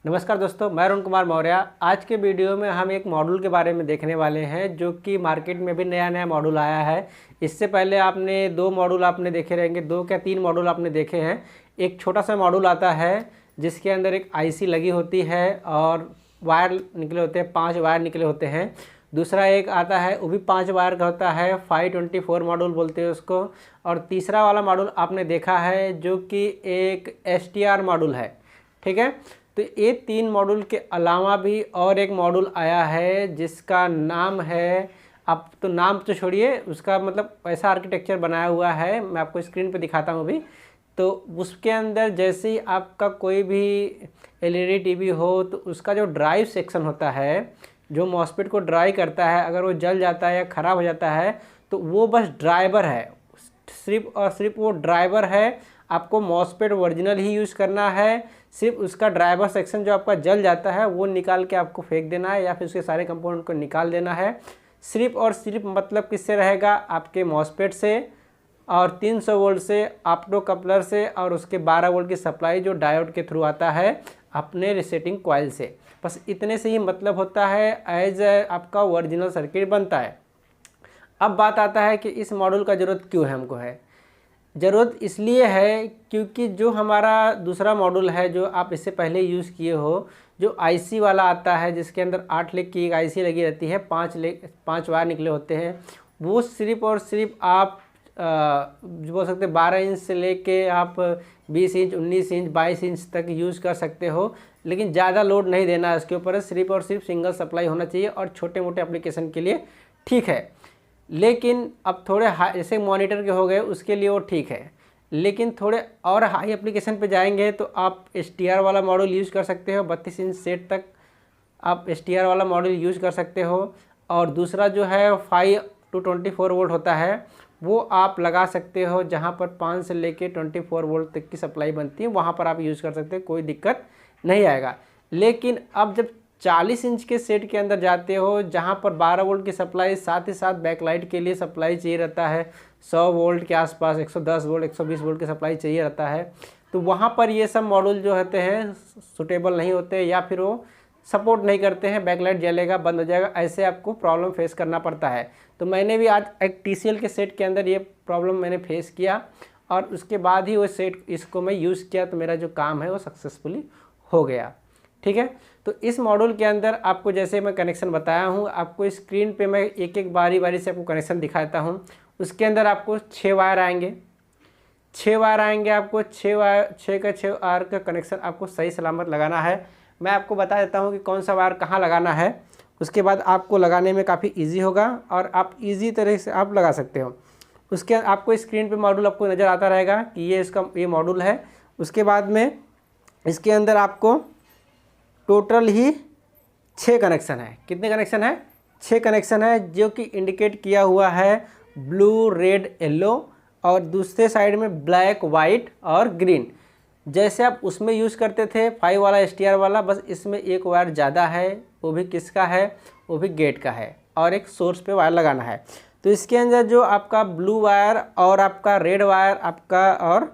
नमस्कार दोस्तों, मैं अरुण कुमार मौर्य। आज के वीडियो में हम एक मॉड्यूल के बारे में देखने वाले हैं जो कि मार्केट में भी नया नया मॉड्यूल आया है। इससे पहले आपने दो मॉड्यूल आपने देखे रहेंगे, दो क्या तीन मॉड्यूल आपने देखे हैं। एक छोटा सा मॉड्यूल आता है जिसके अंदर एक आईसी लगी होती है और वायर निकले होते हैं, 5 वायर निकले होते हैं। दूसरा एक आता है, वो भी 5 वायर का होता है, 524 मॉड्यूल बोलते हैं उसको। और तीसरा वाला मॉड्यूल आपने देखा है जो कि एक STR मॉड्यूल है। ठीक है, तो ये 3 मॉड्यूल के अलावा भी और एक मॉड्यूल आया है जिसका नाम है, आप तो नाम तो छोड़िए, उसका मतलब ऐसा आर्किटेक्चर बनाया हुआ है, मैं आपको स्क्रीन पे दिखाता हूँ अभी। तो उसके अंदर जैसे ही आपका कोई भी LED टीवी हो तो उसका जो ड्राइव सेक्शन होता है, जो मॉसफेट को ड्राई करता है, अगर वो जल जाता है या ख़राब हो जाता है तो वो बस ड्राइवर है, सिर्फ और सिर्फ वो ड्राइवर है। आपको मॉसफेट ओरिजिनल ही यूज़ करना है। सिर्फ उसका ड्राइवर सेक्शन जो आपका जल जाता है वो निकाल के आपको फेंक देना है या फिर उसके सारे कंपोनेंट को निकाल देना है। सिर्फ और सिर्फ मतलब किससे रहेगा, आपके मॉसफेट से और 300 वोल्ट से, ऑप्टो कपलर से, और उसके 12 वोल्ट की सप्लाई जो डायोड के थ्रू आता है अपने रीसेटिंग कॉइल से। बस इतने से ही मतलब होता है, एज आपका ओरिजिनल सर्किट बनता है। अब बात आता है कि इस मॉड्यूल का ज़रूरत क्यों है हमको है। ज़रूरत इसलिए है क्योंकि जो हमारा दूसरा मॉड्यूल है जो आप इससे पहले यूज़ किए हो, जो आईसी वाला आता है जिसके अंदर 8 लेग की एक आईसी लगी रहती है, 5 वायर निकले होते हैं, वो सिर्फ और सिर्फ आप जो बोल सकते 12 इंच से लेके आप 20 इंच, 19 इंच, 22 इंच तक यूज़ कर सकते हो। लेकिन ज़्यादा लोड नहीं देना है इसके ऊपर, सिर्फ और सिर्फ सिंगल सप्लाई होना चाहिए और छोटे मोटे एप्लीकेशन के लिए ठीक है। लेकिन अब थोड़े हाई, जैसे मॉनिटर के हो गए उसके लिए वो ठीक है, लेकिन थोड़े और हाई एप्लीकेशन पे जाएंगे तो आप STR वाला मॉडल यूज़ कर सकते हो। 32 इंच सेट तक आप STR वाला मॉडल यूज़ कर सकते हो। और दूसरा जो है 5 to 24 वोल्ट होता है, वो आप लगा सकते हो। जहाँ पर 5 से लेके 24 वोल्ट तक की सप्लाई बनती है वहाँ पर आप यूज़ कर सकते हो, कोई दिक्कत नहीं आएगा। लेकिन अब जब 40 इंच के सेट के अंदर जाते हो जहाँ पर 12 वोल्ट की सप्लाई, साथ ही साथ बैकलाइट के लिए सप्लाई चाहिए रहता है, 100 वोल्ट के आसपास, 110 वोल्ट, 120 वोल्ट की सप्लाई चाहिए रहता है, तो वहाँ पर ये सब मॉड्यूल जो होते हैं सुटेबल नहीं होते या फिर वो सपोर्ट नहीं करते हैं। बैकलाइट जलेगा, बंद हो जाएगा, ऐसे आपको प्रॉब्लम फेस करना पड़ता है। तो मैंने भी आज एक TCL के सेट के अंदर ये प्रॉब्लम मैंने फेस किया और उसके बाद ही वो सेट इसको मैं यूज़ किया, तो मेरा जो काम है वो सक्सेसफुली हो गया। ठीक है, तो इस मॉड्यूल के अंदर आपको जैसे मैं कनेक्शन बताया हूँ, आपको स्क्रीन पे मैं एक एक बारी बारी से आपको कनेक्शन दिखाता हूँ। उसके अंदर आपको 6 वायर आएंगे, 6 वायर आएंगे आपको, 6 का 6 वायर का कनेक्शन आपको सही सलामत लगाना है। मैं आपको बता देता हूँ कि कौन सा वायर कहाँ लगाना है, उसके बाद आपको लगाने में काफ़ी ईजी होगा और आप ईजी तरह से आप लगा सकते हो। उसके आपको स्क्रीन पे मॉड्यूल आपको नज़र आता रहेगा कि ये मॉड्यूल है। उसके बाद में इसके अंदर आपको टोटल ही 6 कनेक्शन है। कितने कनेक्शन है? 6 कनेक्शन है, जो कि इंडिकेट किया हुआ है ब्लू, रेड, येलो, और दूसरे साइड में ब्लैक, वाइट और ग्रीन। जैसे आप उसमें यूज़ करते थे 5 वाला STR वाला, बस इसमें एक वायर ज़्यादा है, वो भी किसका है, वो भी गेट का है, और एक सोर्स पे वायर लगाना है। तो इसके अंदर जो आपका ब्लू वायर और आपका रेड वायर आपका और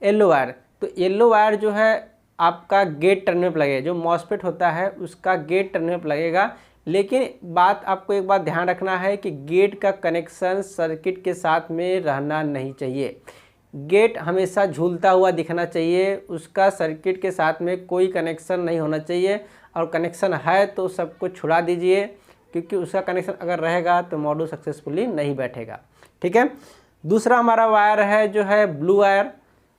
येलो वायर, तो येलो वायर जो है आपका गेट टर्मिनल पर लगेगा, जो मॉसफेट होता है उसका गेट टर्मिनल पर लगेगा। लेकिन बात आपको एक बात ध्यान रखना है कि गेट का कनेक्शन सर्किट के साथ में रहना नहीं चाहिए। गेट हमेशा झूलता हुआ दिखना चाहिए, उसका सर्किट के साथ में कोई कनेक्शन नहीं होना चाहिए, और कनेक्शन है तो सबको छुड़ा दीजिए, क्योंकि उसका कनेक्शन अगर रहेगा तो मॉड्यूल सक्सेसफुली नहीं बैठेगा। ठीक है, दूसरा हमारा वायर है जो है ब्लू वायर।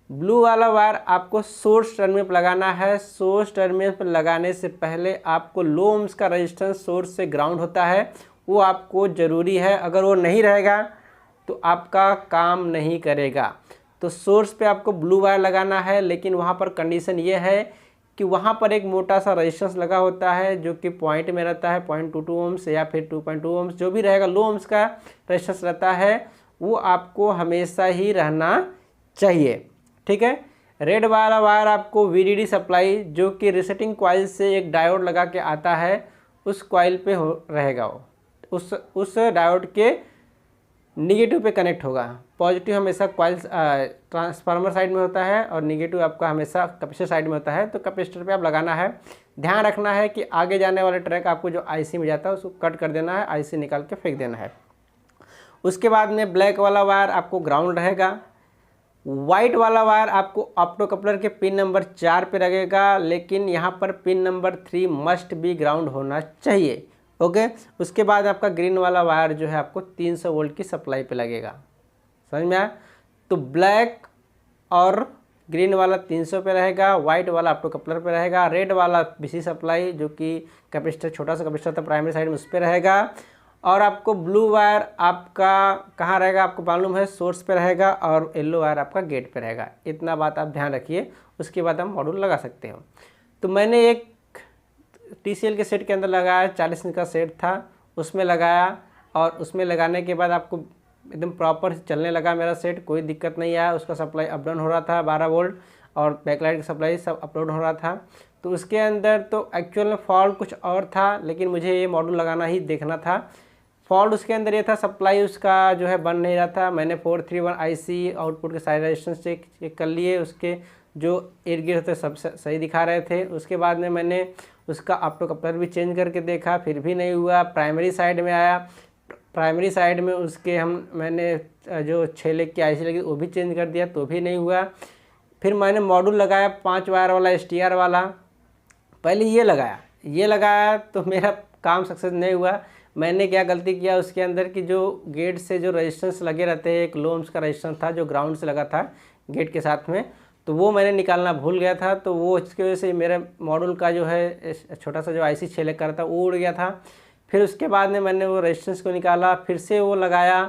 ब्लू वाला वायर आपको सोर्स टर्मिनल पर लगाना है। सोर्स टर्मिनल पर लगाने से पहले आपको लो ओम्स का रेजिस्टेंस सोर्स से ग्राउंड होता है, वो आपको ज़रूरी है। अगर वो नहीं रहेगा तो आपका काम नहीं करेगा। तो सोर्स पे आपको ब्लू वायर लगाना है, लेकिन वहाँ पर कंडीशन ये है कि वहाँ पर एक मोटा सा रेजिस्टेंस लगा होता है जो कि पॉइंट में रहता है, 0.22 ओम्स या फिर 2.2 ओम्स, जो भी रहेगा, लो ओम्स का रेजिस्टेंस रहता है, वो आपको हमेशा ही रहना चाहिए। ठीक है, रेड वाला वायर आपको VDD सप्लाई, जो कि रीसेटिंग कॉइल से एक डायोड लगा के आता है, उस कॉइल पे रहेगा वो, उस डायोड के निगेटिव पे कनेक्ट होगा। पॉजिटिव हमेशा कॉइल ट्रांसफार्मर साइड में होता है और निगेटिव आपका हमेशा कैपेसिटर साइड में होता है। तो कैपेसिटर पे आप लगाना है, ध्यान रखना है कि आगे जाने वाले ट्रैक आपको जो आईसी में जाता है उसको कट कर देना है, आईसी निकाल के फेंक देना है। उसके बाद में ब्लैक वाला वायर आपको ग्राउंड रहेगा, वाइट वाला वायर आपको ऑप्टो कपलर के पिन नंबर 4 पे लगेगा, लेकिन यहाँ पर pin number 3 must be ground होना चाहिए। ओके, उसके बाद आपका ग्रीन वाला वायर जो है आपको 300 वोल्ट की सप्लाई पे लगेगा। समझ में आया? तो ब्लैक और ग्रीन वाला 300 पे रहेगा, वाइट वाला ऑप्टो कपलर पे रहेगा, रेड वाला बीसी सप्लाई जो कि कैपेसिटर, छोटा सा कैपेसिटर था प्राइमरी साइड में, उस पर रहेगा। और आपको ब्लू वायर आपका कहाँ रहेगा आपको मालूम है, सोर्स पे रहेगा, और येलो वायर आपका गेट पे रहेगा। इतना बात आप ध्यान रखिए, उसके बाद हम मॉड्यूल लगा सकते हो। तो मैंने एक TCL के सेट के अंदर लगाया, 40 इंच का सेट था, उसमें लगाया, और उसमें लगाने के बाद आपको एकदम प्रॉपर चलने लगा मेरा सेट, कोई दिक्कत नहीं आया। उसका सप्लाई अप डाउन हो रहा था 12 वोल्ट, और बैकलाइट का सप्लाई सब अप डाउन हो रहा था। तो उसके अंदर तो एक्चुअल में फॉल्ट कुछ और था, लेकिन मुझे ये मॉड्यूल लगाना ही देखना था। फॉल्ट उसके अंदर ये था, सप्लाई उसका जो है बन नहीं रहा था। मैंने 431 IC आउटपुट के सारे रेजिस्टेंस चेक कर लिए, उसके जो एयर गेट होते सब सही दिखा रहे थे। उसके बाद में मैंने उसका ऑप्टो कपलर भी चेंज करके देखा, फिर भी नहीं हुआ। प्राइमरी साइड में आया, प्राइमरी साइड में उसके मैंने जो 6 लेग की IC लगी वो भी चेंज कर दिया, तो भी नहीं हुआ। फिर मैंने मॉड्यूल लगाया 5 वायर वाला STR वाला, पहले ये लगाया तो मेरा काम सक्सेस नहीं हुआ। मैंने क्या गलती किया उसके अंदर कि जो गेट से जो रेजिस्टेंस लगे रहते हैं, एक लो ओम्स का रेजिस्टेंस था जो ग्राउंड से लगा था गेट के साथ में, तो वो मैंने निकालना भूल गया था। तो वो इसकी वजह से मेरे मॉड्यूल का जो है छोटा सा जो IC 6 लेग का था वो उड़ गया था। फिर उसके बाद में मैंने वो रेजिस्टेंस को निकाला, फिर से वो लगाया,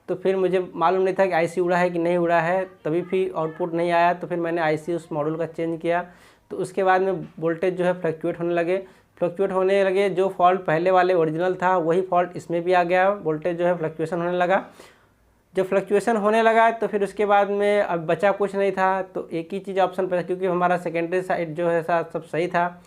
तो फिर मुझे मालूम नहीं था कि IC उड़ा है कि नहीं उड़ा है, तभी भी आउटपुट नहीं आया। तो फिर मैंने IC उस मॉड्यूल का चेंज किया। तो उसके बाद में वोल्टेज जो है फ्लक्चुएट होने लगे। जो फॉल्ट पहले वाले ओरिजिनल था वही फॉल्ट इसमें भी आ गया, वोल्टेज जो है फ्लक्चुएशन होने लगा। जब फ्लक्चुएशन होने लगा तो फिर उसके बाद में अब बचा कुछ नहीं था, तो एक ही चीज़ ऑप्शन पर, क्योंकि हमारा सेकेंडरी साइड जो है सब सही था।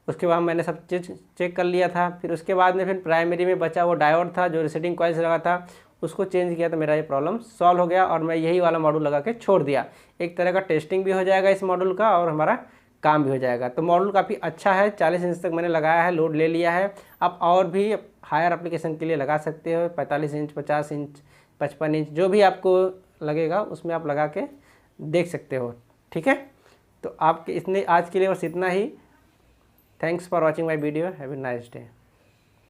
उसके बाद मैंने सब चीज़ चेक कर लिया था। फिर उसके बाद में फिर प्राइमरी में बचा वो डायोड था जो रिसेटिंग कॉइल से लगा था, उसको चेंज किया तो मेरा ये प्रॉब्लम सॉल्व हो गया, और मैं यही वाला मॉड्यूल लगा के छोड़ दिया। एक तरह का टेस्टिंग भी हो जाएगा इस मॉड्यूल का, और हमारा काम भी हो जाएगा। तो मॉड्यूल काफ़ी अच्छा है, 40 इंच तक मैंने लगाया है, लोड ले लिया है। आप और भी हायर एप्लीकेशन के लिए लगा सकते हो, 45 इंच, 50 इंच, 55 इंच, जो भी आपको लगेगा उसमें आप लगा के देख सकते हो। ठीक है, तो आपके इतने आज के लिए बस इतना ही। Thanks for watching my video, have a nice day.